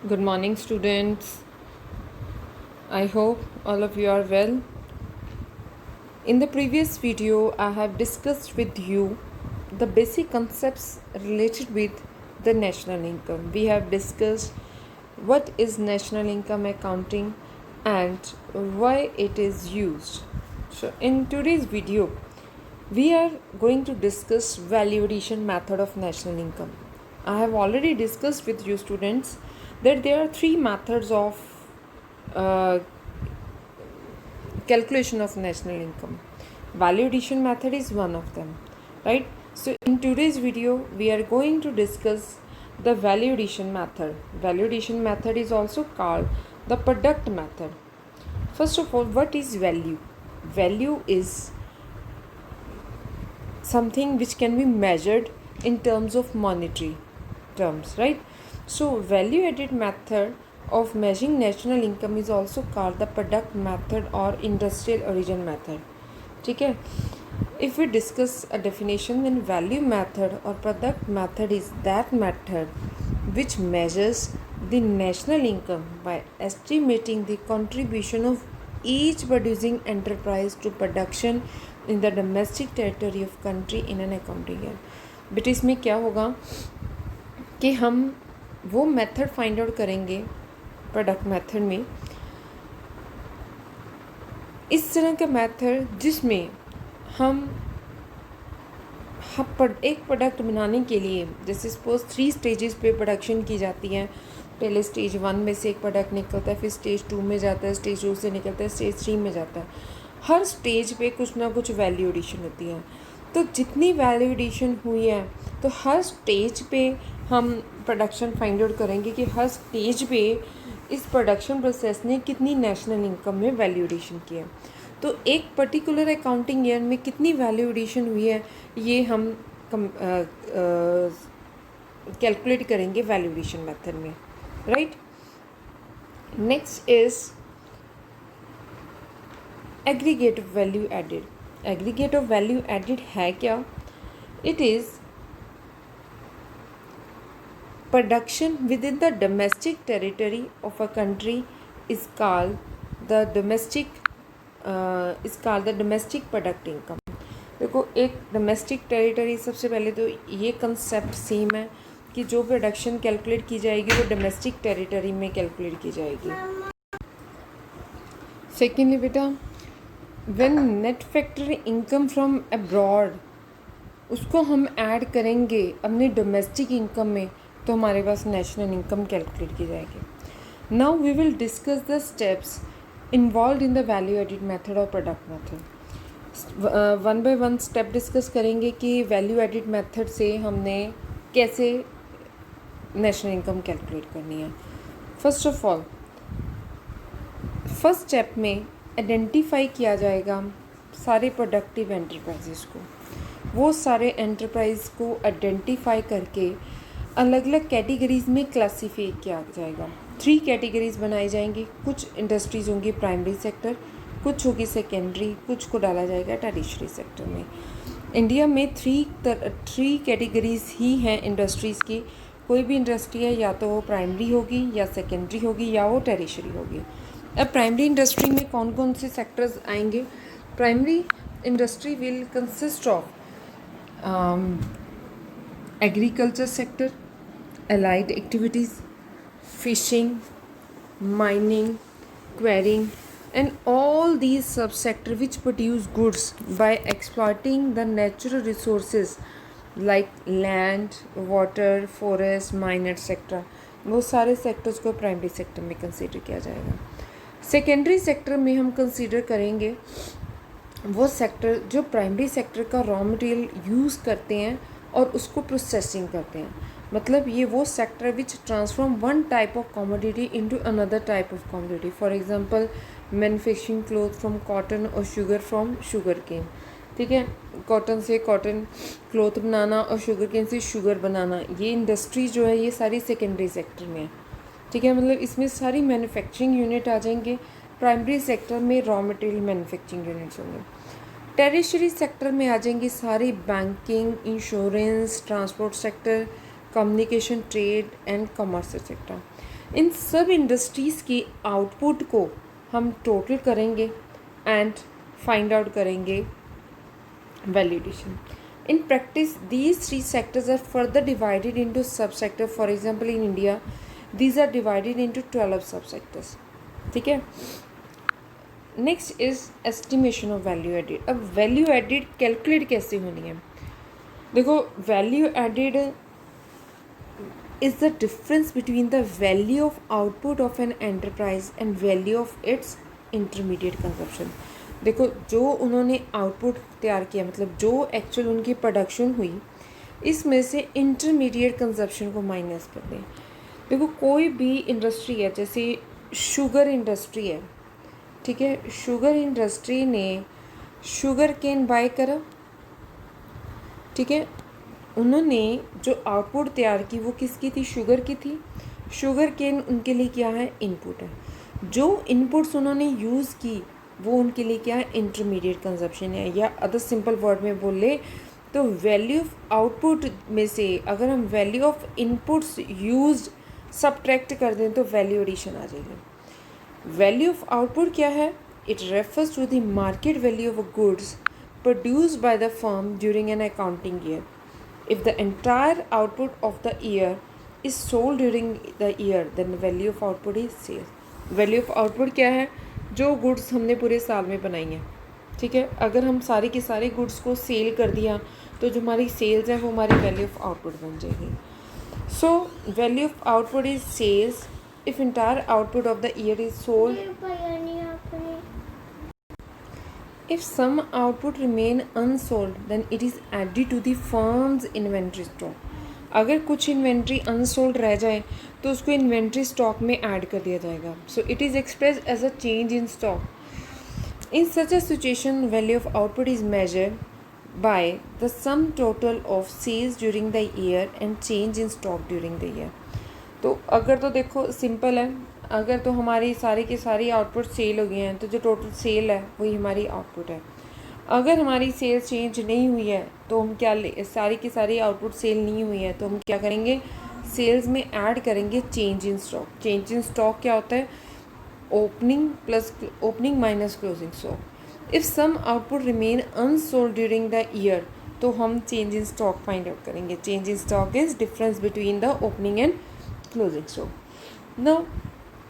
Good morning, students. I hope all of you are well. In the previous video, I have discussed with you the basic concepts related with the national income. We have discussed what is national income accounting and why it is used. So, in today's video, we are going to discuss value addition method of national income. I have already discussed with you students that there are three methods of uh, calculation of national income. Value addition method is one of them, right? So in today's video we are going to discuss the value addition method. Value addition method is also called the product method. First of all, what is value? Value is something which can be measured in terms of monetary terms, right? So value added method of measuring national income is also called the product method or industrial origin method. ठीक है. If we discuss a definition, then value method or product method is that method which measures the national income by estimating the contribution of each producing enterprise to production in the domestic territory of country in an accounting year. But इसमें क्या होगा कि हम वो method find out करेंगे product method में, इस तरह का मेथड जिसमें हम एक प्रोडक्ट बनाने के लिए, जैसे सपोज 3 स्टेजेस पे प्रोडक्शन की जाती है. पहले स्टेज 1 में से एक प्रोडक्ट निकलता है, फिर स्टेज 2 में जाता है, स्टेज 2 से निकलता है, स्टेज 3 में जाता है. हर स्टेज पे कुछ ना कुछ वैल्यू एडिशन होती है. तो जितनी वैल्यू एडिशन हुई है तो हर स्टेज पे हम प्रोडक्शन फाइंड आउट करेंगे कि हर स्टेज पे इस प्रोडक्शन प्रोसेस ने कितनी नेशनल इनकम में वैल्यू एडिशन की है. तो एक पर्टिकुलर अकाउंटिंग ईयर में कितनी वैल्यू एडिशन हुई है ये हम कैलकुलेट करेंगे वैल्यू एडिशन मेथड में, right. Next is aggregate of value added. Aggregate of value added है क्या? It is production within the domestic territory of a country is called the domestic product income. देखो, एक domestic territory, सबसे पहले तो ये concept same है कि जो प्रोडक्शन कैलकुलेट की जाएगी वो डोमेस्टिक टेरिटरी में कैलकुलेट की जाएगी. सेकेंडली बेटा, when net factor income from abroad उसको हम ऐड करेंगे अपने डोमेस्टिक इनकम में तो हमारे पास नेशनल इनकम कैलकुलेट की जाएगी. Now we will discuss the steps involved in the value added method और product method. One by one step discuss करेंगे कि वैल्यू एडिड मेथड से हमने कैसे नेशनल इनकम कैलकुलेट करनी है. First of all, first step में आइडेंटिफाई किया जाएगा सारे प्रोडक्टिव एंटरप्राइजेस को. वो सारे एंटरप्राइज को आइडेंटिफाई करके अलग अलग कैटेगरीज में क्लासीफाई किया जाएगा. 3 कैटेगरीज बनाई जाएंगी. कुछ इंडस्ट्रीज होंगी प्राइमरी सेक्टर, कुछ होगी सेकेंडरी, कुछ को डाला जाएगा टर्शियरी सेक्टर में. इंडिया में 3 कैटेगरीज ही हैं इंडस्ट्रीज़ की. कोई भी इंडस्ट्री है या तो वो प्राइमरी होगी या सेकेंडरी होगी या वो टर्शियरी होगी. अब प्राइमरी इंडस्ट्री में कौन कौन से सेक्टर्स आएंगे? Primary industry will consist of agriculture sector, allied activities, fishing, mining, quarrying, and all these subsector which produce goods by exploiting the natural resources like land, water, forest, mine, etc. वो सारे sectors को primary sector में consider किया जाएगा. Secondary sector में हम consider करेंगे वो सेक्टर जो प्राइमरी सेक्टर का रॉ मटेरियल यूज़ करते हैं और उसको प्रोसेसिंग करते हैं. मतलब ये वो sector which transform one type of commodity into another type of commodity. For example, manufacturing cloth from cotton और शुगर फ्रॉम शुगर केन. ठीक है, कॉटन से कॉटन क्लोथ बनाना और शुगर केन से शुगर बनाना, ये इंडस्ट्री जो है ये सारी सेकेंडरी सेक्टर में है. ठीक है, मतलब इसमें सारी मैन्युफैक्चरिंग यूनिट आ जाएंगे. प्राइमरी सेक्टर में रॉ मटेरियल मैन्युफैक्चरिंग यूनिट्स होंगे. टर्शियरी सेक्टर में आ जाएंगी सारी banking, insurance, transport sector, communication, trade and commerce etcetera. इन सब इंडस्ट्रीज़ की आउटपुट को हम टोटल करेंगे एंड फाइंड आउट करेंगे value addition. In practice, these three sectors are further divided into subsectors. For example, in India, these are divided into 12 subsectors. ठीक है. Next is estimation of value added. अब value added calculate कैसे होनी है? देखो, value added is the difference between the value of output of an enterprise and value of its intermediate consumption. देखो, जो उन्होंने आउटपुट तैयार किया, मतलब जो एक्चुअल उनकी प्रोडक्शन हुई, इसमें से इंटरमीडिएट कंजप्शन को माइनस कर दें। देखो, कोई भी इंडस्ट्री है, जैसे शुगर इंडस्ट्री है, ठीक है, शुगर इंडस्ट्री ने शुगर केन बाय करा, ठीक है, उन्होंने जो आउटपुट तैयार की वो किसकी थी? शुगर की थी। शुगर केन उनके लिए क्या है? इनपुट है। जो इनपुट्स उन्होंने यूज़ की वो उनके लिए क्या है? इंटरमीडिएट कंजप्शन है। या अदर सिंपल वर्ड में बोले तो वैल्यू ऑफ आउटपुट में से अगर हम value of inputs used subtract कर दें तो वैल्यू एडिशन आ जाएगी। वैल्यू ऑफ आउटपुट क्या है? It refers to the market value of goods produced by the firm during an accounting year. If the entire output of the year is sold during the year then value of output is sale. Value of output क्या है? जो goods हमने पूरे साल में बनाई हैं, ठीक है, अगर हम सारे के सारे गुड्स को सेल कर दिया तो जो हमारी सेल्स हैं वो हमारी वैल्यू ऑफ आउटपुट बन जाएगी। So value of output is sales if entire output of the year is sold. If some output remain unsold then it is added to the firm's inventory stock. अगर कुछ inventory unsold रह जाए तो उसको inventory stock में add कर दिया जाएगा। So it is express as a change in stock. In such a situation value of output is measured by the sum total of sales during the year and change in stock during the year. तो अगर तो देखो simple है, अगर तो हमारी सारी की सारी आउटपुट सेल हो गई हैं तो जो टोटल सेल है वही हमारी आउटपुट है। अगर हमारी सेल चेंज नहीं हुई है तो हम क्या सारी की सारी आउटपुट सेल नहीं हुई है तो हम क्या करेंगे? सेल्स में ऐड करेंगे change in stock. Change in stock क्या होता है? Opening minus closing stock. If some output remain unsold during the year तो हम change in stock find out करेंगे। Change in stock is difference between the opening and closing stock. Now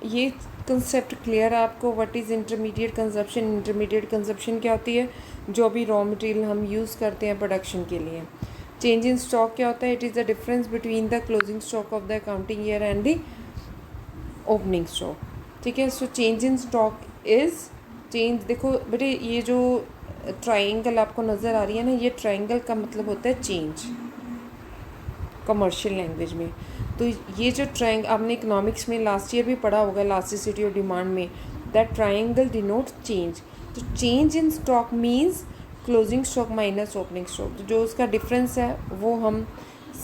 ये concept clear है आपको? What is intermediate consumption? Intermediate consumption क्या होती है? जो भी रॉ मटेरियल हम यूज़ करते हैं प्रोडक्शन के लिए। चेंज इन स्टॉक क्या होता है? It is the difference between the closing stock of the accounting year and the opening stock, ठीक है। So change in stock is change. देखो बेटे, ये जो ट्राइंगल आपको नज़र आ रही है ना, ये ट्राइंगल का मतलब होता है चेंज कमर्शियल लैंग्वेज में। तो ये जो ट्राइंग आपने इकोनॉमिक्स में लास्ट ईयर भी पढ़ा होगा, इलास्टिसिटी और डिमांड में, दैट ट्राइंगल डिनोट चेंज। तो change in stock means closing stock minus opening stock. तो जो उसका डिफरेंस है वो हम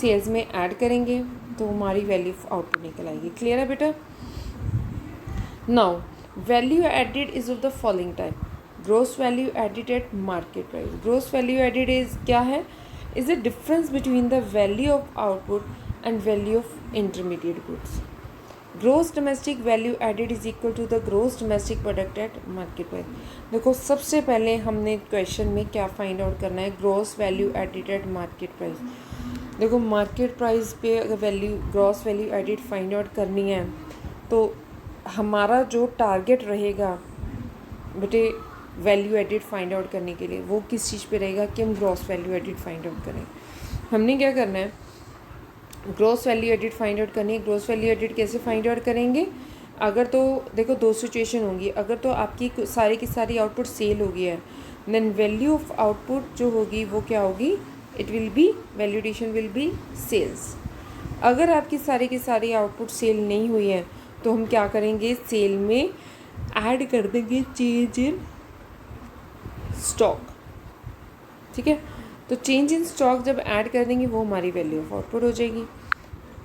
सेल्स में ऐड करेंगे तो हमारी वैल्यू ऑफ आउटपुट निकल आएगी। क्लियर है बेटा? Now value added is of the following type. Gross value added at market price. Gross value added is क्या है? Is the difference between the value of output and value of intermediate goods. Gross domestic value added is equal to the gross domestic product at market price. देखो सबसे पहले हमने question में क्या find out करना है? Gross value added at market price. देखो market price पे अगर value gross value added find out करनी है तो हमारा जो टारगेट रहेगा बेटे वैल्यू एडेड फाइंड आउट करने के लिए वो किस चीज़ पे रहेगा कि हम gross value added find out करें। हमने क्या करना है? Gross value added find out करनी है। ग्रॉस वैल्यू एडिट कैसे फाइंड आउट करेंगे? अगर तो देखो दो सिचुएशन होंगी। अगर तो आपकी सारी की सारी आउटपुट सेल हो गई है देन वैल्यू ऑफ आउटपुट जो होगी वो क्या होगी? It will be value addition will be sales. अगर आपकी सारी की सारी आउटपुट सेल नहीं हुई है तो हम क्या करेंगे? सेल में ऐड कर देंगे चेंज इन स्टॉक, ठीक है। तो चेंज इन स्टॉक जब ऐड कर देंगे वो हमारी वैल्यू ऑफ आउटपुट हो जाएगी,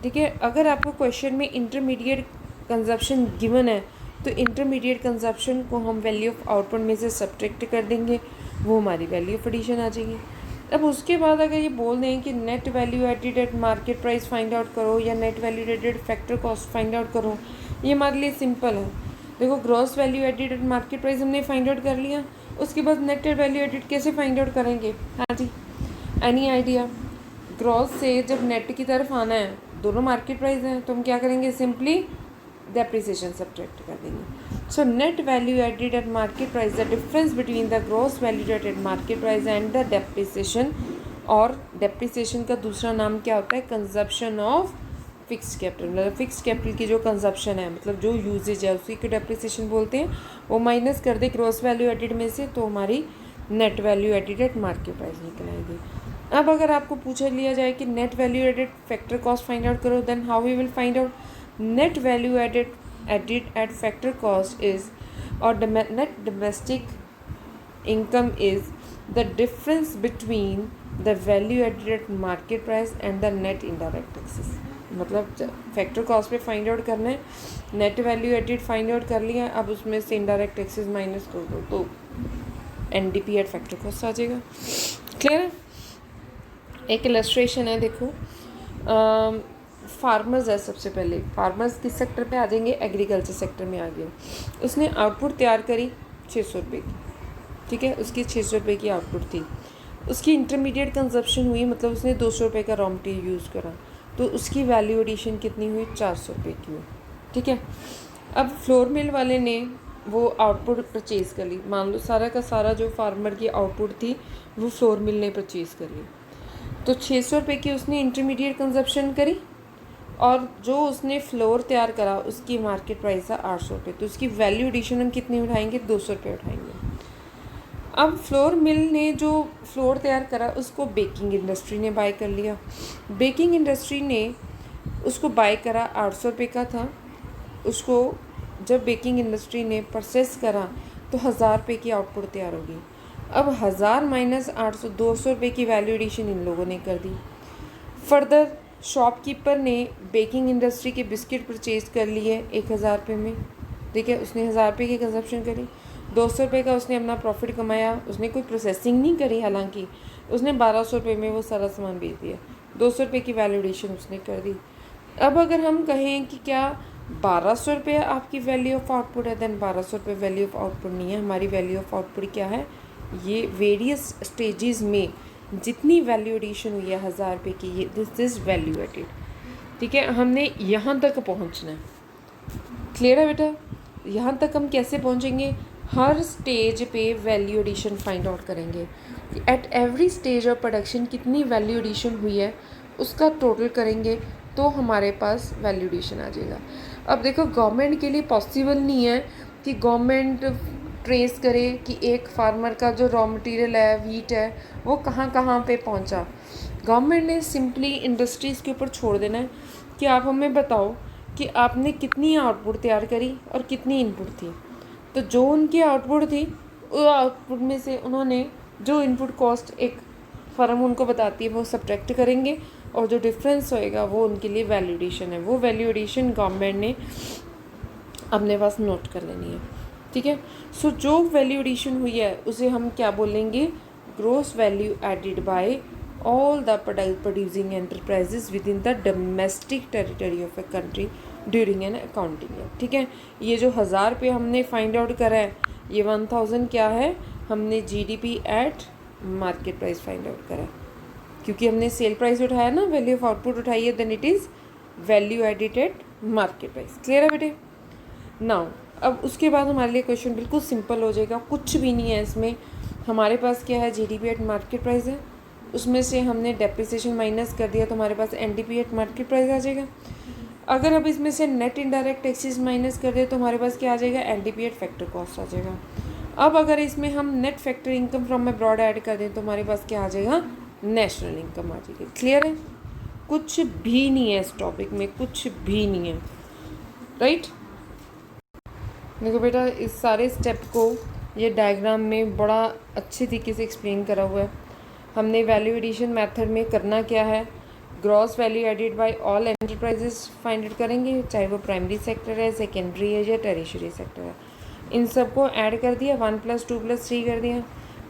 ठीक है। अगर आपको क्वेश्चन में इंटरमीडिएट कंजप्शन गिवन है तो इंटरमीडिएट कंजप्शन को हम वैल्यू ऑफ आउटपुट में से सब्ट्रैक्ट कर देंगे, वो हमारी वैल्यू ऑफ एडिशन आ जाएगी। अब उसके बाद अगर ये बोल दें कि net value added at market price find out करो या net value added factor cost find out करो, ये हमारे लिए सिंपल है। देखो gross value added at market price हमने फाइंड आउट कर लिया, उसके बाद नेट वैल्यू एडेड कैसे फाइंड आउट करेंगे? हाँ जी, एनी आइडिया? ग्रॉस से जब नेट की तरफ आना है, दोनों मार्केट प्राइस हैं, तो हम क्या करेंगे? सिंपली डेप्रिसिएशन सब्ट्रैक्ट कर देंगे। So net value added at market price, the difference between the gross value added at market price and the depreciation, और डेप्रिसिएशन का दूसरा नाम क्या होता है? Consumption of fix capital. मतलब फिक्स कैपिटल की जो कंजप्शन है, मतलब जो यूजेज है, उसी को डेप्रिसिएशन बोलते हैं। वो माइनस कर दे ग्रॉस वैल्यू एडेड में से, तो हमारी net value added at market price निकल आएगी। अब अगर आपको पूछ लिया जाए कि net value added factor cost find out करो, then how we will find out? Net value added at factor cost is, और net domestic income is the difference between the value added at market price and the net indirect taxes। मतलब factor cost पे find out करना है, net value added find out कर लिया, अब उसमें से इनडायरेक्ट टैक्सेस माइनस कर दो तो एनडीपी एट फैक्टर कॉस्ट आ जाएगा। क्लियर है? एक इलस्ट्रेशन है, देखो फार्मर्स है। सबसे पहले फार्मर्स किस सेक्टर पे आ जाएंगे? एग्रीकल्चर सेक्टर में आ गए। उसने आउटपुट तैयार करी 600 रुपये की, ठीक है, उसकी 600 रुपये की आउटपुट थी। उसकी इंटरमीडिएट कंजप्शन हुई, मतलब उसने 200 रुपये का रॉ मटेरियल यूज़ करा, तो उसकी वैल्यू एडिशन कितनी हुई? 400 रुपये की हुई, ठीक है। अब फ्लोर मिल वाले ने वो आउटपुट परचेज़ कर ली, मान लो सारा का सारा जो फार्मर की आउटपुट थी वो फ्लोर मिल ने परचेज़ कर ली, तो 600 रुपये की उसने इंटरमीडिएट कंजप्शन करी, और जो उसने फ्लोर तैयार करा उसकी मार्केट प्राइस है 800 रुपये, तो उसकी वैल्यू एडिशन हम कितनी उठाएंगे? 200 रुपये उठाएंगे। अब फ्लोर मिल ने जो फ्लोर तैयार करा उसको बेकिंग इंडस्ट्री ने बाय कर लिया। बेकिंग इंडस्ट्री ने उसको बाय करा 800 रुपये का था, उसको जब बेकिंग इंडस्ट्री ने परचेस करा तो 1000 रुपये की आउटपुट तैयार होगी। अब 1000 माइनस 800, 200 रुपये की वैल्यू एडिशन इन लोगों ने कर दी। फर्दर शॉपकीपर ने बेकिंग इंडस्ट्री के बिस्किट परचेज कर लिए 1000 रुपये में, देखिए उसने 1000 रुपये की कंजप्शन करी, 200 रुपये का उसने अपना प्रॉफिट कमाया, उसने कोई प्रोसेसिंग नहीं करी, हालांकि उसने 1200 रुपये में वो सारा सामान बेच दिया, 200 रुपये की वैल्यू एडिशन उसने कर दी। अब अगर हम कहें कि क्या 1200 रुपये आपकी वैल्यू ऑफ आउटपुट है, देन 1200 रुपये वैल्यू ऑफ आउटपुट नहीं है। हमारी वैल्यू ऑफ आउटपुट क्या है? ये वेरियस स्टेजेस में जितनी वैल्यू एडिशन हुई है 1000 रुपये की, ये दिस इज़ वैल्यू एडेड, ठीक है। हमने यहाँ तक पहुँचना है। क्लियर है बेटा? यहाँ तक हम कैसे पहुँचेंगे? हर स्टेज पे वैल्यू एडिशन फाइंड आउट करेंगे। At every stage of production कितनी वैल्यू एडिशन हुई है उसका टोटल करेंगे, तो हमारे पास वैल्यू एडिशन आ जाएगा। अब देखो गवर्नमेंट के लिए पॉसिबल नहीं है कि गवर्नमेंट ट्रेस करे कि एक फार्मर का जो रॉ मटेरियल है, वीट है, वो कहाँ कहाँ पे पहुँचा। गवर्नमेंट ने सिंपली इंडस्ट्रीज़ के ऊपर छोड़ देना है कि आप हमें बताओ कि आपने कितनी आउटपुट तैयार करी और कितनी इनपुट थी। तो जो उनकी आउटपुट थी, उस आउटपुट में से उन्होंने जो इनपुट कॉस्ट एक फर्म उनको बताती है वो सब्ट्रैक्ट करेंगे, और जो डिफरेंस होएगा वो उनके लिए वैल्यू एडिशन है। वो वैल्यू एडिशन गवर्नमेंट ने अपने पास नोट कर लेनी है, ठीक है। सो जो वैल्यू एडिशन हुई है उसे हम क्या बोलेंगे? Gross value added by all the producing enterprises within the domestic territory of a country during an accounting year, ठीक है। ये जो 1000 रुपये हमने फाइंड आउट करा है, ये 1000 क्या है? हमने GDP at market price find out करा है, क्योंकि हमने सेल प्राइस उठाया ना, वैल्यू ऑफ आउटपुट उठाई है, then it is value added at market price. Clear है बेटे? नाउ अब उसके बाद हमारे लिए क्वेश्चन बिल्कुल सिंपल हो जाएगा, कुछ भी नहीं है इसमें। हमारे पास क्या है? जीडीपी एट मार्केट प्राइस है, उसमें से हमने डेप्रिसिएशन माइनस कर दिया तो हमारे पास एनडीपी एट मार्केट प्राइस आ जाएगा। अगर अब इसमें से नेट इनडायरेक्ट टैक्सेस माइनस कर दे तो हमारे पास क्या आ जाएगा? एनडीपी एट फैक्टर कॉस्ट आ जाएगा। अब अगर इसमें हम net factor income from abroad add कर दें तो हमारे पास क्या आ जाएगा? नेशनल इनकम आ जाएगी। क्लियर है? कुछ भी नहीं है इस टॉपिक में, कुछ भी नहीं है, राइट? देखो बेटा, इस सारे स्टेप को ये डायग्राम में बड़ा अच्छे तरीके से एक्सप्लेन करा हुआ है। हमने वैल्यू एडिशन मेथड में करना क्या है? Gross value added by all enterprises find out करेंगे, चाहे वो प्राइमरी सेक्टर है, सेकेंडरी है या टेरिशरी सेक्टर है। इन सबको ऐड कर दिया, 1 + 2 + 3 कर दिया,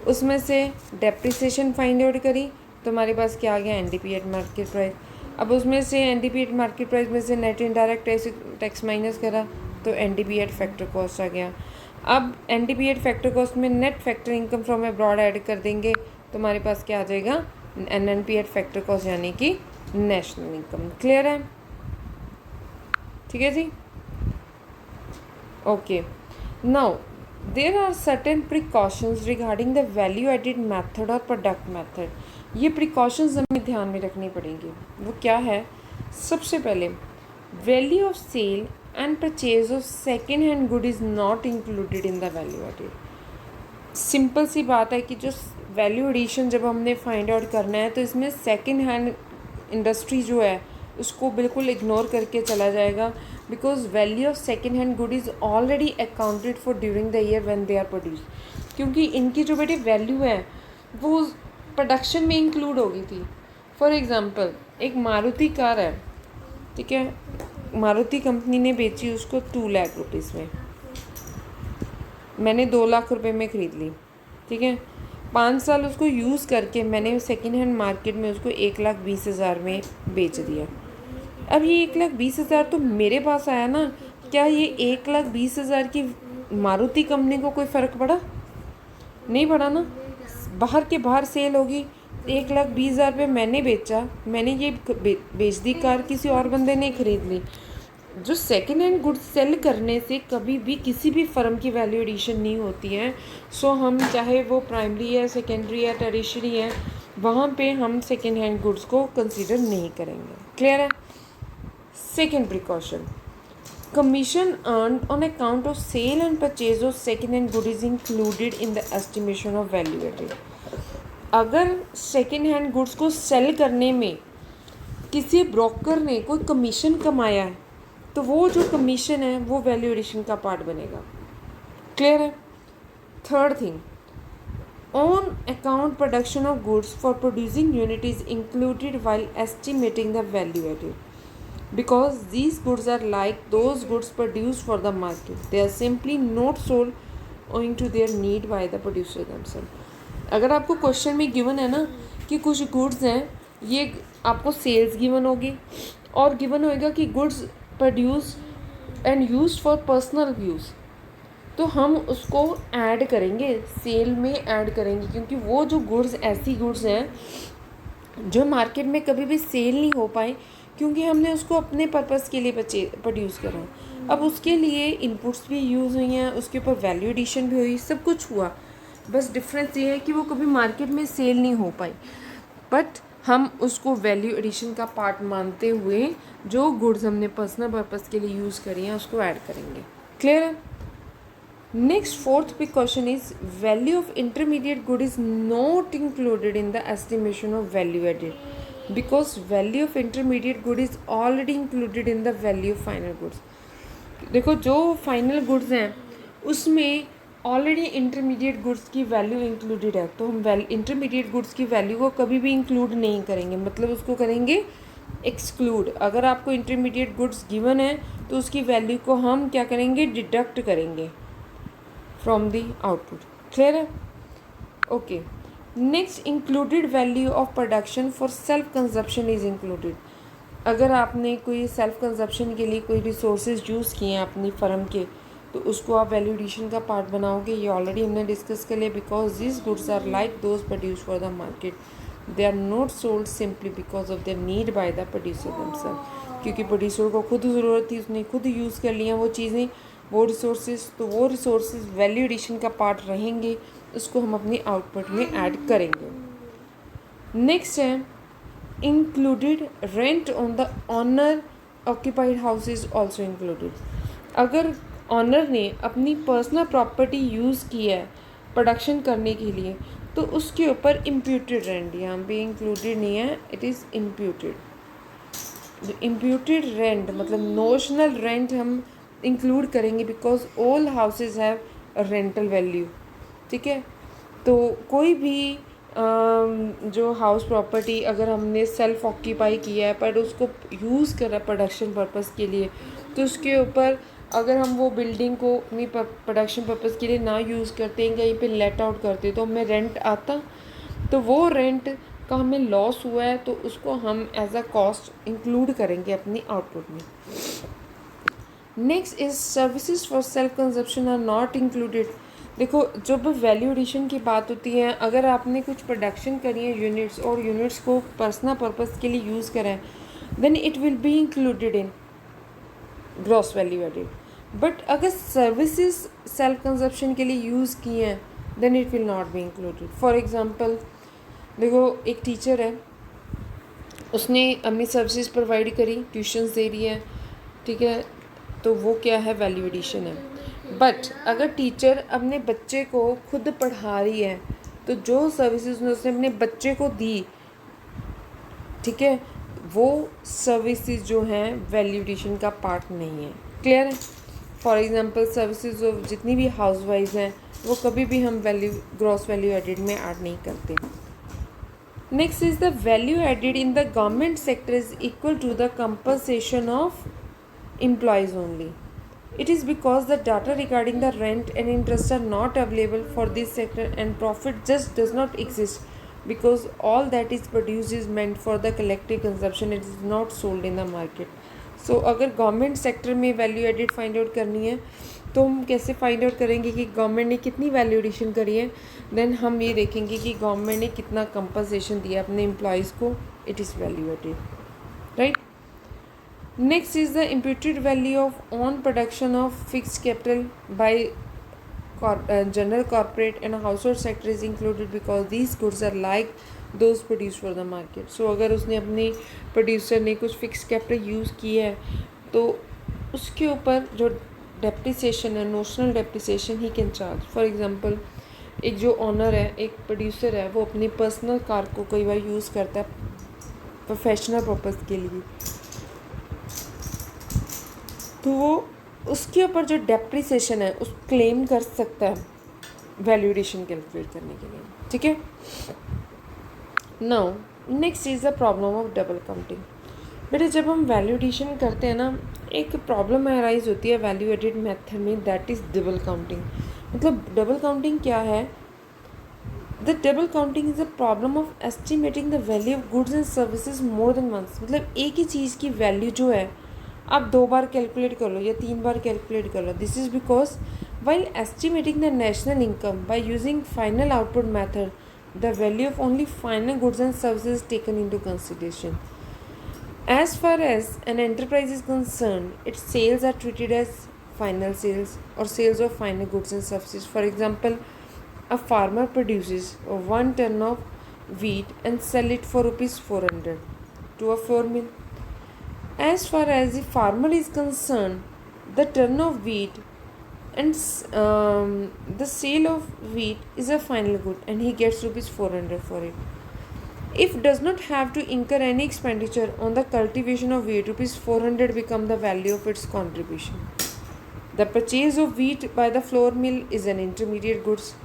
उसमें से डेप्रिसिएशन फाइंड आउट करी तो हमारे पास क्या आ गया, एनडीपी एट मार्केट प्राइस। अब उसमें से एनडीपी एट मार्केट प्राइस में से नेट इनडायरेक्ट टैक्स माइनस करा तो एनडीपी एट फैक्टर कॉस्ट आ गया। अब एनडीपी एट फैक्टर कॉस्ट में net factor income from abroad add कर देंगे तो हमारे पास क्या आ जाएगा, एनएनपी एट फैक्टर कॉस्ट यानी कि नेशनल इनकम। क्लियर है? ठीक है जी, okay. Now there are certain precautions regarding the value added method और प्रोडक्ट मैथड। ये प्रिकॉशंस हमें ध्यान में रखनी पड़ेंगी। वो क्या है? सबसे पहले value of sale and purchase of second hand good is not included in the value added. Simple सी बात है कि जो वैल्यू एडिशन जब हमने फाइंड आउट करना है तो इसमें सेकेंड हैंड इंडस्ट्री जो है उसको बिल्कुल इग्नोर करके चला जाएगा, because value of second hand good is already accounted for during the year when they are produce. क्योंकि इनकी जो बेटे वैल्यू है वो प्रोडक्शन में इंक्लूड हो गई थी। फॉर एग्ज़ाम्पल एक मारुति कार है, ठीक है, मारुति कंपनी ने बेची उसको 2 लाख रुपीज़ में, मैंने 2 लाख रुपए में ख़रीद ली, ठीक है। 5 साल उसको यूज़ करके मैंने सेकेंड हैंड मार्केट में उसको 1,20,000 में बेच दिया। अब ये 1,20,000 तो मेरे पास आया ना, क्या ये 1,20,000 की मारुति कंपनी को कोई फ़र्क पड़ा? नहीं पड़ा ना। बाहर के बाहर सेल होगी, 1,20,000 पे मैंने बेचा, मैंने ये बेच दी कार, किसी और बंदे ने खरीद ली। जो सेकेंड हैंड गुड्स सेल करने से कभी भी किसी भी फर्म की वैल्यू एडिशन नहीं होती है। सो हम चाहे वो प्राइमरी है, सेकेंडरी है, टर्शियरी है, वहाँ पे हम सेकेंड हैंड गुड्स को कंसीडर नहीं करेंगे। क्लियर है? Second precaution, commission earned on account of sale and purchase of second hand good is included in the estimation of value added। अगर सेकेंड हैंड गुड्स को सेल करने में किसी broker ने कोई कमीशन कमाया है तो वो जो कमीशन है वो वैल्यू एडिशन का पार्ट बनेगा। क्लियर है? Third thing, on account production of goods for producing unit is included while estimating the value added, because these goods are like those goods produced for the market, they are simply not sold owing to their need by the producer themselves। अगर आपको question में given है ना कि कुछ goods हैं, ये आपको सेल्स गिवन होगी और गिवन होएगा कि goods produce and use for personal use, तो हम उसको ऐड करेंगे, सेल में ऐड करेंगे, क्योंकि वो जो गुड्स ऐसी गुड्स हैं जो मार्केट में कभी भी सेल नहीं हो पाए क्योंकि हमने उसको अपने पर्पस के लिए प्रोड्यूस करा। अब उसके लिए इनपुट्स भी यूज़ हुई हैं, उसके ऊपर वैल्यू एडिशन भी हुई, सब कुछ हुआ, बस डिफरेंस ये है कि वो कभी मार्केट में सेल नहीं हो पाई, बट हम उसको वैल्यू एडिशन का पार्ट मानते हुए जो गुड्स हमने पर्सनल पर्पस के लिए यूज़ करी हैं उसको ऐड करेंगे। क्लियर है? Next fourth precaution is value of intermediate good is not included in the estimation of value added, because value of intermediate good is already included in the value of final goods। देखो जो final goods हैं उसमें already intermediate goods की value included है, तो हम intermediate goods की value को कभी भी इंक्लूड नहीं करेंगे, मतलब उसको करेंगे एक्सक्लूड। अगर आपको इंटरमीडिएट गुड्स गिवन है तो उसकी वैल्यू को हम क्या करेंगे, डिडक्ट करेंगे फ्रॉम द आउटपुट। क्लियर है? Okay. Next, included value of production for self consumption is included. अगर आपने कोई सेल्फ कंजप्शन के लिए कोई रिसोर्सेज यूज़ किए हैं अपनी फर्म के तो उसको आप वैल्यू एडिशन का पार्ट बनाओगे। ये ऑलरेडी हमने डिस्कस कर लिया, because this goods are like those produce for the market, they are not sold simply because of their need by the producer themself. क्योंकि प्रोड्यूसर को खुद ज़रूरत थी, उसने खुद यूज़ कर लिया वो चीज़ें, वो रिसोर्सेज, तो वो रिसोर्सेज वैल्यू एडिशन का पार्ट रहेंगे, उसको हम अपनी आउटपुट में ऐड करेंगे। नेक्स्ट है included rent on the owner occupied house is also included. अगर ऑनर ने अपनी पर्सनल प्रॉपर्टी यूज़ की है प्रोडक्शन करने के लिए तो उसके ऊपर इम्प्यूटेड रेंट, यहाँ पे इंक्लूडेड नहीं है, it is imputed. Imputed rent मतलब नोशनल रेंट हम इंक्लूड करेंगे because all houses have rental value. ठीक है, तो कोई भी जो हाउस प्रॉपर्टी अगर हमने सेल्फ ऑक्यूपाई किया है पर उसको यूज़ करा प्रोडक्शन पर्पस के लिए तो उसके ऊपर अगर हम वो बिल्डिंग को अपनी प्रोडक्शन पर्पज़ के लिए ना यूज़ करते हैं, कहीं पे लेट आउट करते तो हमें रेंट आता, तो वो रेंट का हमें लॉस हुआ है तो उसको हम एज अ कॉस्ट इंक्लूड करेंगे अपनी आउटपुट में। Next is services for self consumption are not included. देखो जब वैल्यू एडिशन की बात होती है, अगर आपने कुछ प्रोडक्शन करी है यूनिट्स और यूनिट्स को पर्सनल पर्पज़ के लिए यूज़ करा है, then it will be included in gross value added. But अगर सर्विसेज सेल्फ कंजप्शन के लिए यूज़ किए हैं, then it will not be included. For example देखो एक टीचर है, उसने अपनी सर्विसेज प्रोवाइड करी, ट्यूशन्स दे रही है, ठीक है, तो वो क्या है, वैल्यू एडिशन है। बट अगर टीचर अपने बच्चे को खुद पढ़ा रही है, तो जो सर्विसेज उसने अपने बच्चे को दी, ठीक है, वो सर्विसेज जो हैं वैल्यू एडिशन का पार्ट नहीं है। क्लियर है? फॉर एग्जांपल सर्विसेज ऑफ जितनी भी हाउस वाइफ हैं, वो कभी भी हम ग्रॉस वैल्यू एडिड में ऐड नहीं करते। Next is the value added in the government sector is equal to the compensation of employees only. It is because the data regarding the rent and interest are not available for this sector and profit just does not exist because all that is produced is meant for the collective consumption. It is not sold in the market. So अगर government sector में value added find out करनी है, तो हम कैसे find out करेंगे कि government ने कितनी वैल्यू एडिशन करी है? देन हम ये देखेंगे कि गवर्नमेंट ने कितना कंपनसेशन दिया अपने एम्प्लॉयज़ को, it is value added, right. Next is the imputed value of on production of fixed capital by general corporate and household sector is included because these goods are like those produced for the market. So अगर उसने अपनी producer ने कुछ fix capital use की है, तो उसके ऊपर जो डेप्रिसिएशन है, notional depreciation he can charge. For example एक जो ऑनर है, एक प्रोड्यूसर है, वो अपनी पर्सनल कार को कई बार यूज़ करता है प्रोफेशनल पर्पज़ के लिए, तो वो उसके ऊपर जो डेप्रिसिएशन है उस क्लेम कर सकता है वैल्यू एडिशन कैलकुलेट करने के लिए, ठीक है। Now next is the problem of double counting. बेटे जब हम वैल्यू एडिशन करते हैं ना, एक प्रॉब्लम अराइज होती है वैल्यू एडिड मेथड में, दैट इज़ डबल काउंटिंग। मतलब डबल काउंटिंग क्या है? The double counting is a problem of estimating the value of goods and services more than once. मतलब एक ही चीज़ की वैल्यू जो है आप 2 बार कैलकुलेट कर लो या 3 बार कैलकुलेट कर लो। This is because while estimating the national income by using final output method, the value of only final goods and services taken into consideration. As far as an enterprise is concerned, its sales are treated as final sales or sales of final goods and services. For example, a farmer produces 1 ton of wheat and sell it for rupees 400 to a flour mill. As far as the farmer is concerned, the ton of wheat and the sale of wheat is a final good and he gets rupees 400 for it. If does not have to incur any expenditure on the cultivation of wheat, rupees 400 become the value of its contribution. The purchase of wheat by the flour mill is an intermediate goods.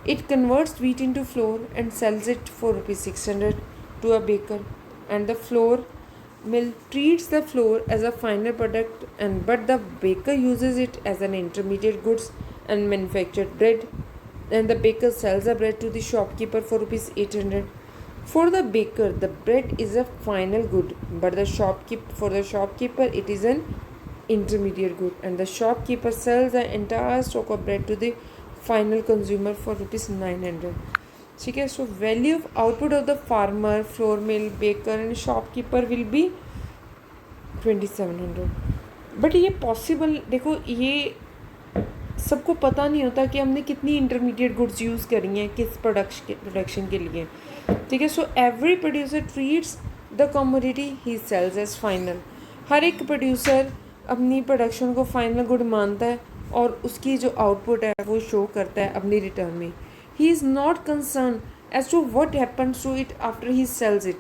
It converts wheat into flour and sells it for rupees 600 to a baker, and the flour mill treats the flour as a final product, and but the baker uses it as an intermediate goods and manufactured bread, and the baker sells the bread to the shopkeeper for rupees 800. For the baker, the bread is a final good, but for the shopkeeper it is an intermediate good, and the shopkeeper sells the entire stock of bread to the final consumer for rupees 900. ठीक है, सो value of output of the farmer, flour mill, baker and shopkeeper will be 2700। But ये possible, देखो ये सबको पता नहीं होता कि हमने कितनी इंटरमीडिएट गुड्स यूज़ करी हैं किस प्रोडक्शन के लिए, ठीक है। So every producer treats the commodity he sells as final. हर एक प्रोड्यूसर अपनी प्रोडक्शन को फाइनल गुड मानता है और उसकी जो आउटपुट है वो शो करता है अपनी रिटर्न में। He is not concern as to what happens to it after he sells it.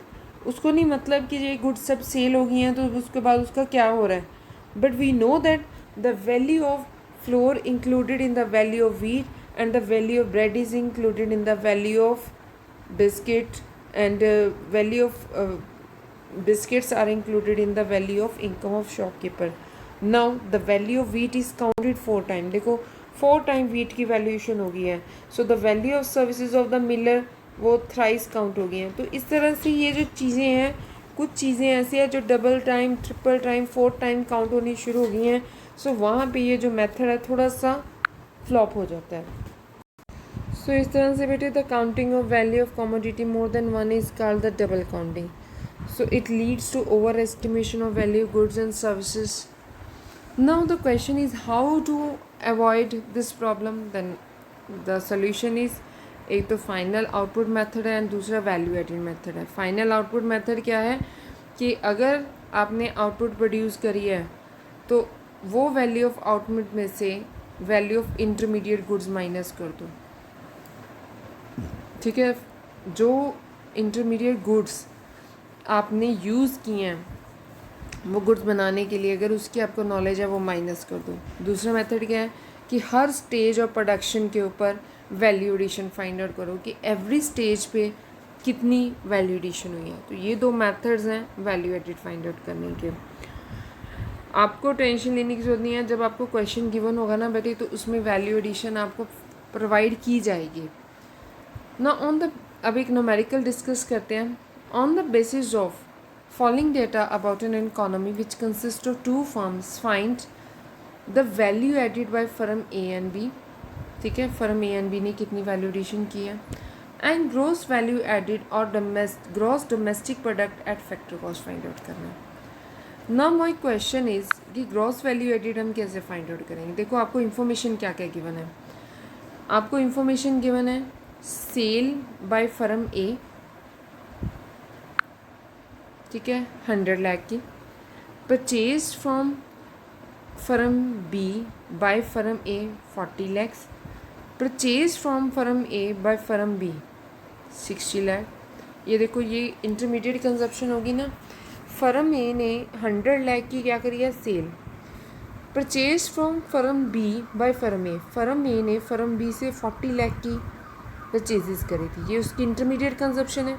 उसको नहीं मतलब कि ये गुड्स सब सेल हो गई हैं तो उसके बाद उसका क्या हो रहा है। But we know that the value of flour included in the value of wheat and the value of bread is included in the value of biscuit and value of biscuits are included in the value of income of shopkeeper. Now the value of wheat is counted 4 time, देखो 4 time wheat की valuation हो गई है। So the value of services of the Miller वो thrice count हो गई हैं। तो इस तरह से ये जो चीज़ें हैं, कुछ चीज़ें ऐसी हैं जो double time, triple time, 4 time count होनी शुरू हो गई हैं। सो वहाँ पे ये जो मेथड है थोड़ा सा फ्लॉप हो जाता है। सो इस तरह से बेटे the counting of value of commodity more than one is called the double counting. So it leads to over estimation of value goods and services. Now the question is how to avoid this problem. Then the solution is, एक तो final output method है and दूसरा value added method है। Final output method क्या है कि अगर आपने आउटपुट प्रोड्यूस करी है तो वो वैल्यू ऑफ आउटपुट में से value of intermediate goods minus कर दो, ठीक है। जो इंटरमीडिएट गुड्स आपने यूज़ किए हैं वो गुड्स बनाने के लिए, अगर उसकी आपको नॉलेज है वो माइनस कर दो। दूसरा मेथड क्या है कि हर स्टेज ऑफ प्रोडक्शन के ऊपर वैल्यू एडिशन फाइंड आउट करो कि एवरी स्टेज पे कितनी वैल्यू एडिशन हुई है। तो ये दो मेथड्स हैं वैल्यू एडिट फाइंड आउट करने के। आपको टेंशन लेने की जरूरत नहीं है, जब आपको क्वेश्चन गिवन होगा ना बेटे तो उसमें वैल्यू एडिशन आपको प्रोवाइड की जाएगी ना। ऑन द, अब एक न्यूमेरिकल डिस्कस करते हैं। On the basis of following data about an economy which consist of two firms find the value added by firm A and B, ठीक है। फर्म ए एंड बी ने कितनी value addition की है, and gross value added और gross domestic product at factor cost find out करना है। Now my question is कि ग्रॉस वैल्यू एडिड हम कैसे फाइंड आउट करेंगे। देखो आपको इन्फॉर्मेशन क्या क्या गिवन है। आपको इन्फॉर्मेशन गिवन है सेल बाय फर्म ए, ठीक है, 100 लाख की। Purchase from firm B by firm A 40 lakhs. Purchase from firm A by firm B 60 lakh. ये देखो ये इंटरमीडिएट कंजप्शन होगी ना। फर्म ए ने 100 लाख की क्या करी है, sale. Purchase from firm B by firm A ने फर्म बी से 40 लाख की परचेजेस करी थी, ये उसकी इंटरमीडिएट कंजप्शन है।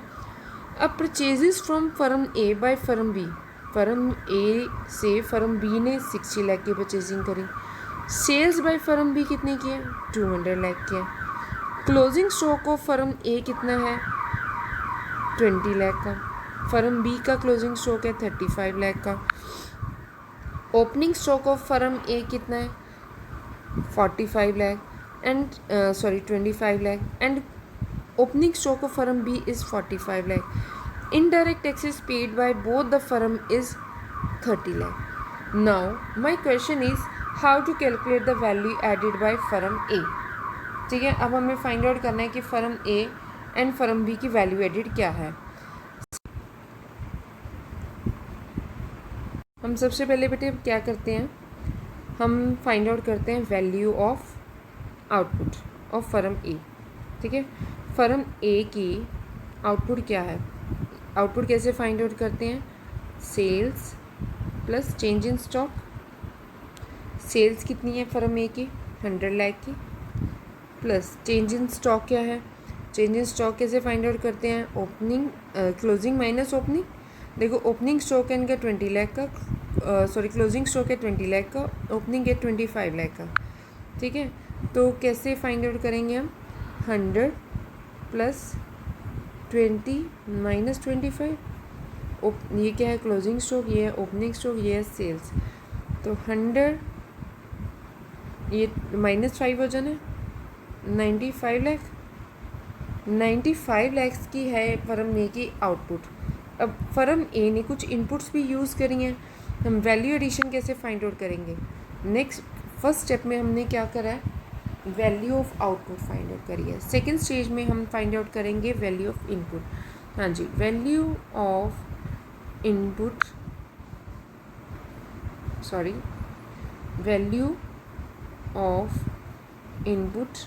अब purchases from firm A by firm B, firm A से फर्म बी ने 60 लाख की परचेजिंग करी। सेल्स बाय फर्म बी कितने की है, 200 लाख की है। क्लोजिंग स्टॉक ऑफ फर्म ए कितना है, 20 लाख का। फर्म बी का क्लोजिंग स्टॉक है 35 लाख का। ओपनिंग स्टॉक ऑफ फर्म ए कितना है, 45 lakh and 25 lakh, and opening stock of firm B is 45 lakh. Indirect taxes paid by both the firm is 30 lakh. Now my question is how to calculate the value added by firm A. ठीक है, अब हमें find out करना है कि firm A and firm B की value added क्या है। हम सबसे पहले बेटे क्या करते हैं, हम फाइंड आउट करते हैं value of output of firm A, ठीक है। फर्म ए की आउटपुट क्या है, आउटपुट कैसे फाइंड आउट करते हैं, sales plus change in stock. Sales कितनी है फर्म ए की, 100 लाख की, प्लस चेंज इन स्टॉक क्या है। चेंज इन स्टॉक कैसे फाइंड आउट करते हैं, ओपनिंग क्लोजिंग माइनस ओपनिंग। देखो ओपनिंग स्टॉक है इनका 20 लाख का, क्लोजिंग स्टॉक है 20 लाख का, ओपनिंग है 25 लाख का, ठीक है। तो कैसे फाइंड आउट करेंगे हम, 100 प्लस 20 माइनस 25। ये क्या है, क्लोजिंग स्टॉक, ये है ओपनिंग स्टॉक, ये है सेल्स। तो 100 ये -5 हो जाना, 95 लाख। 95 लैक्स की है फर्म ए की आउटपुट। अब फर्म ए ने कुछ इनपुट्स भी यूज़ करी हैं, हम वैल्यू एडिशन कैसे फाइंड आउट करेंगे। नेक्स्ट फर्स्ट स्टेप में हमने क्या करा है, value of output find out करिए। सेकेंड स्टेज में हम फाइंड आउट करेंगे वैल्यू ऑफ इनपुट। हाँ जी, value of input, sorry, value of input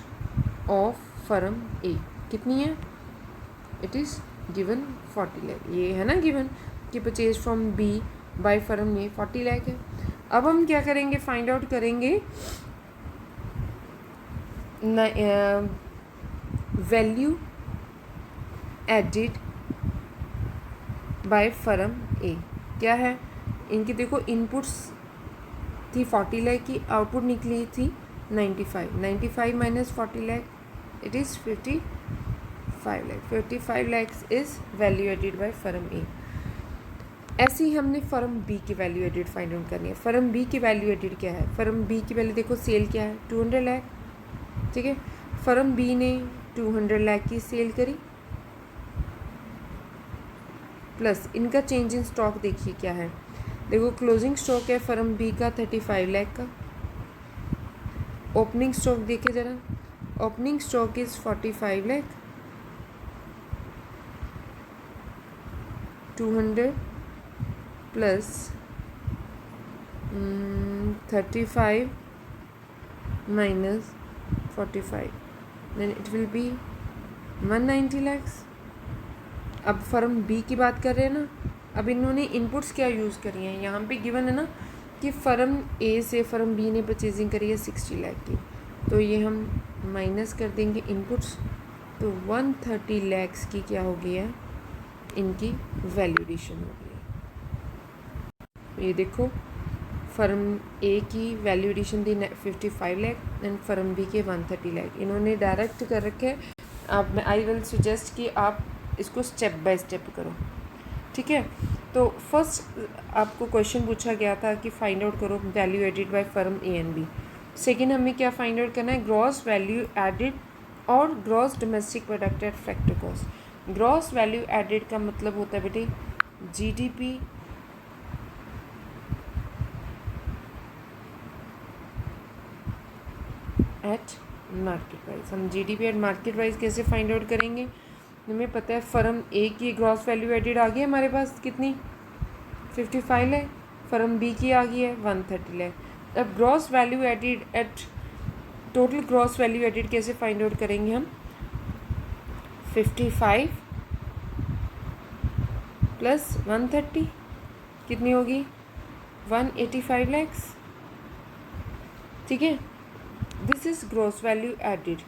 of firm A कितनी है, इट इज़ गिवन 40 लाख। ये है ना गिवन कि purchase from B by firm A 40 lakh है। अब हम क्या करेंगे, फाइंड आउट करेंगे value added by firm A. क्या है, इनकी देखो इनपुट्स थी 40 लाख की, आउटपुट निकली थी 95 minus 40 lakh, it is 55 lakh. 55 lakhs is value added by firm A. ऐसे ही हमने फर्म बी की वैल्यू एडिड फाइंड आउट करनी है। फर्म बी की वैल्यू एडिड क्या है? फर्म बी की वैल्यू देखो, सेल क्या है 200 लाख, ठीक है। फर्म बी ने 200 लाख की सेल करी, प्लस इनका चेंज इन स्टॉक देखिए क्या है। देखो क्लोजिंग स्टॉक है फर्म बी का 35 लाख का, ओपनिंग स्टॉक देखिए ज़रा, opening stock is 45 lakh, 200 plus 35 minus 45, then it will be 190 lakhs. अब फर्म बी की बात कर रहे हैं ना, अब इन्होंने इनपुट्स क्या यूज़ करी हैं, यहाँ पे गिवन है ना कि फ़र्म ए से फ़र्म बी ने परचेजिंग करी है 60 लाख की, तो ये हम माइनस कर देंगे इनपुट्स, तो 130 लैक्स की क्या हो गई है, इनकी वैल्यू एडिशन हो गई है। ये देखो फ़र्म ए की वैल्यू एडिशन थी 55 लाख एंड फ़र्म बी के 130 लाख, इन्होंने डायरेक्ट कर रखे हैं। आप आई विल सजेस्ट कि आप इसको स्टेप बाय स्टेप करो, ठीक है। तो फर्स्ट आपको क्वेश्चन पूछा गया था कि फाइंड आउट करो value added by firm A and B. Second हमें क्या फाइंड आउट करना है, ग्रॉस वैल्यू एडिड और gross domestic product at factor cost. Gross value added का मतलब होता है बेटे जीडीपी एट मार्केट प्राइस। हम जीडीपी एट मार्केट प्राइस कैसे फाइंड आउट करेंगे, हमें पता है फर्म ए की ग्रॉस वैल्यू एडिड आ गई है हमारे पास कितनी 55 लाख, फर्म बी की आ गई है 130 लाख। अब gross value added at total gross value added कैसे फाइंड आउट करेंगे हम, 55 प्लस 130 कितनी होगी 185 लैक्स, ठीक है। This is gross value added.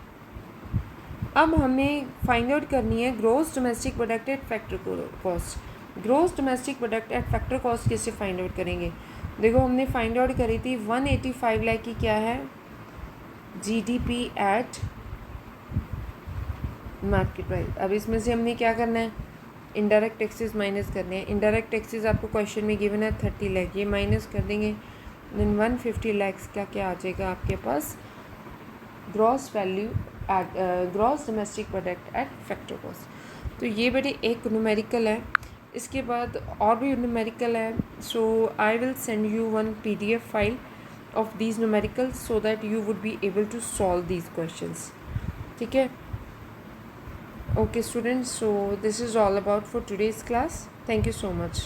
अब हमें फाइंड आउट करनी है gross domestic product at factor cost. Gross domestic product at factor cost कैसे फाइंड आउट करेंगे, देखो हमने फाइंड आउट करी थी 185 लाख की क्या है जीडीपी एट मार्केट प्राइस। अब इसमें से हमने क्या करना है, इनडायरेक्ट टैक्सेस माइनस करने हैं। इनडायरेक्ट टैक्सेस आपको क्वेश्चन में गिवन है 30 लाख, ये माइनस कर देंगे, देन 150 लैक्स का क्या आ जाएगा आपके पास gross value at gross domestic product at factor cost. तो ये बेटे एक न्यूमेरिकल है, इसके बाद और भी न्यूमेरिकल है। So I will send you one PDF file of these numericals so that you would be able to solve these questions, ठीक है। Okay students, so this is all about for today's class. Thank you so much.